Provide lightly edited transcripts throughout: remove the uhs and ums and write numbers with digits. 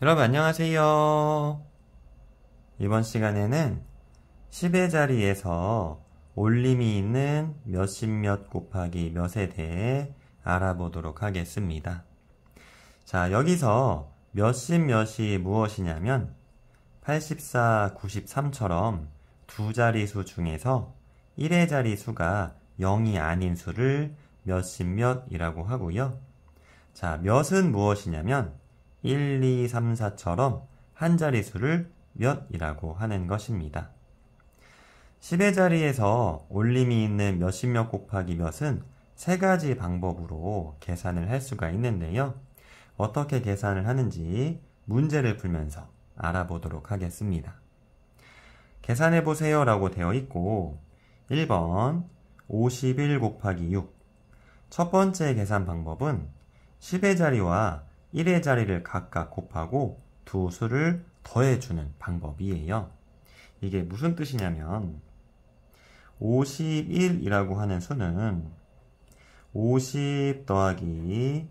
여러분 안녕하세요. 이번 시간에는 10의 자리에서 올림이 있는 몇십 몇 곱하기 몇에 대해 알아보도록 하겠습니다. 자, 여기서 몇십 몇이 무엇이냐면 84, 93처럼 두 자리수 중에서 1의 자리수가 0이 아닌 수를 몇십 몇이라고 하고요. 자, 몇은 무엇이냐면 1, 2, 3, 4처럼 한 자리수를 몇이라고 하는 것입니다. 10의 자리에서 올림이 있는 몇십 몇 곱하기 몇은 세 가지 방법으로 계산을 할 수가 있는데요. 어떻게 계산을 하는지 문제를 풀면서 알아보도록 하겠습니다. 계산해보세요 라고 되어 있고 1번 51 곱하기 6. 첫 번째 계산 방법은 10의 자리와 1의 자리를 각각 곱하고 두 수를 더해주는 방법이에요. 이게 무슨 뜻이냐면 51이라고 하는 수는 50 더하기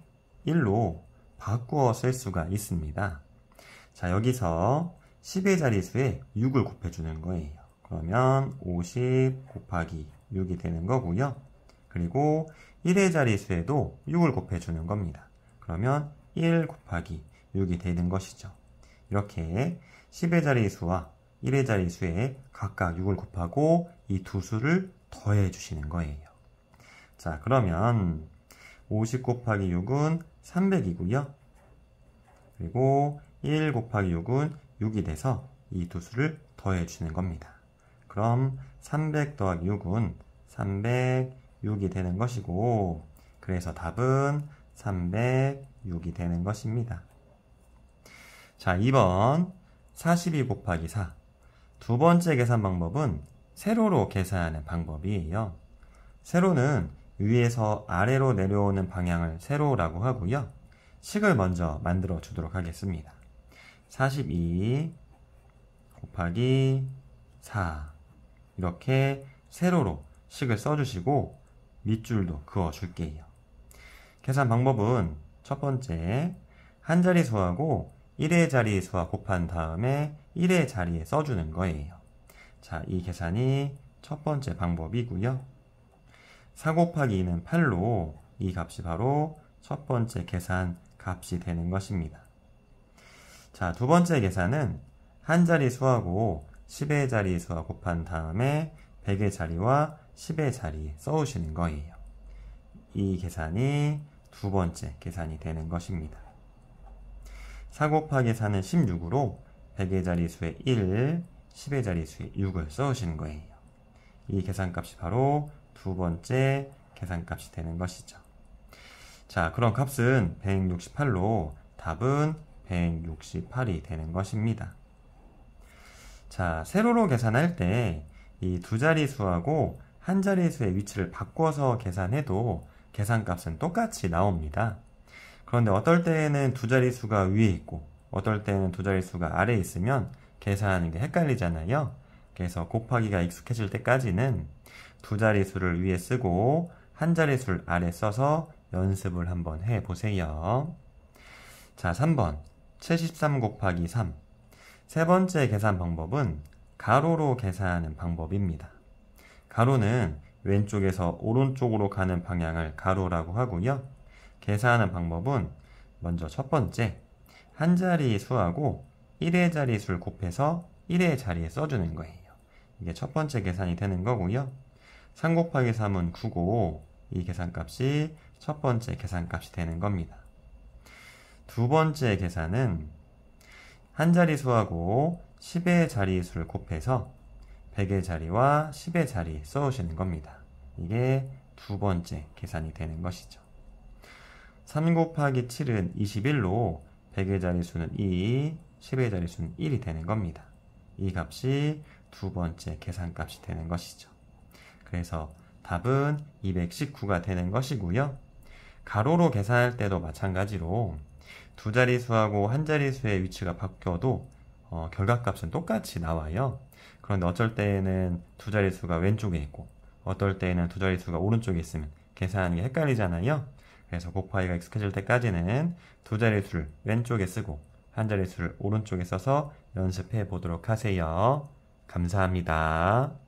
1로 바꾸어 쓸 수가 있습니다. 자, 여기서 10의 자리수에 6을 곱해주는 거예요. 그러면 50 곱하기 6이 되는 거고요. 그리고 1의 자리수에도 6을 곱해주는 겁니다. 그러면 1 곱하기 6이 되는 것이죠. 이렇게 10의 자리수와 1의 자리수에 각각 6을 곱하고 이 두 수를 더해 주시는 거예요. 자, 그러면 50 곱하기 6은 300이고요. 그리고 1 곱하기 6은 6이 돼서 이 두 수를 더해 주는 겁니다. 그럼 300 더하기 6은 306이 되는 것이고, 그래서 답은 306이 되는 것입니다. 자, 2번 42 곱하기 4. 두 번째 계산 방법은 세로로 계산하는 방법이에요. 세로는 위에서 아래로 내려오는 방향을 세로라고 하고요. 식을 먼저 만들어 주도록 하겠습니다. 42 곱하기 4. 이렇게 세로로 식을 써주시고 밑줄도 그어 줄게요. 계산 방법은 첫 번째, 한 자리수하고 1의 자리수와 곱한 다음에 1의 자리에 써주는 거예요. 자, 이 계산이 첫 번째 방법이고요. 4 곱하기 2는 8로 이 값이 바로 첫 번째 계산 값이 되는 것입니다. 자, 두 번째 계산은 한 자리수하고 10의 자리수와 곱한 다음에 100의 자리와 10의 자리에 써오시는 거예요. 이 계산이 두 번째 계산이 되는 것입니다. 4 곱하기 4는 16으로 100의 자리수에 1, 10의 자리수에 6을 써오시는 거예요. 이 계산값이 바로 두 번째 계산값이 되는 것이죠. 자, 그럼 값은 168로 답은 168이 되는 것입니다. 자, 세로로 계산할 때 이 두 자리수하고 한 자리수의 위치를 바꿔서 계산해도 계산값은 똑같이 나옵니다. 그런데 어떨 때에는 두 자리수가 위에 있고 어떨 때는 두 자리수가 아래에 있으면 계산하는 게 헷갈리잖아요. 그래서 곱하기가 익숙해질 때까지는 두 자리수를 위에 쓰고 한 자리수를 아래 써서 연습을 한번 해보세요. 자, 3번 73 곱하기 3. 세 번째 계산 방법은 가로로 계산하는 방법입니다. 가로는 왼쪽에서 오른쪽으로 가는 방향을 가로라고 하고요. 계산하는 방법은 먼저 첫 번째, 한 자리 수하고 1의 자리 수를 곱해서 1의 자리에 써주는 거예요. 이게 첫 번째 계산이 되는 거고요. 3 곱하기 3은 9고 이 계산값이 첫 번째 계산값이 되는 겁니다. 두 번째 계산은 한 자리 수하고 10의 자리 수를 곱해서 100의 자리와 10의 자리에 써오시는 겁니다. 이게 두 번째 계산이 되는 것이죠. 3 곱하기 7은 21로 100의 자리수는 2, 10의 자리수는 1이 되는 겁니다. 이 값이 두 번째 계산값이 되는 것이죠. 그래서 답은 219가 되는 것이고요. 가로로 계산할 때도 마찬가지로 두 자리수하고 한 자리수의 위치가 바뀌어도 결과값은 똑같이 나와요. 그런데 어쩔 때에는 두 자리수가 왼쪽에 있고 어떨 때에는 두 자리수가 오른쪽에 있으면 계산하는 게 헷갈리잖아요. 그래서 곱하기가 익숙해질 때까지는 두 자릿수를 왼쪽에 쓰고 한 자릿수를 오른쪽에 써서 연습해 보도록 하세요. 감사합니다.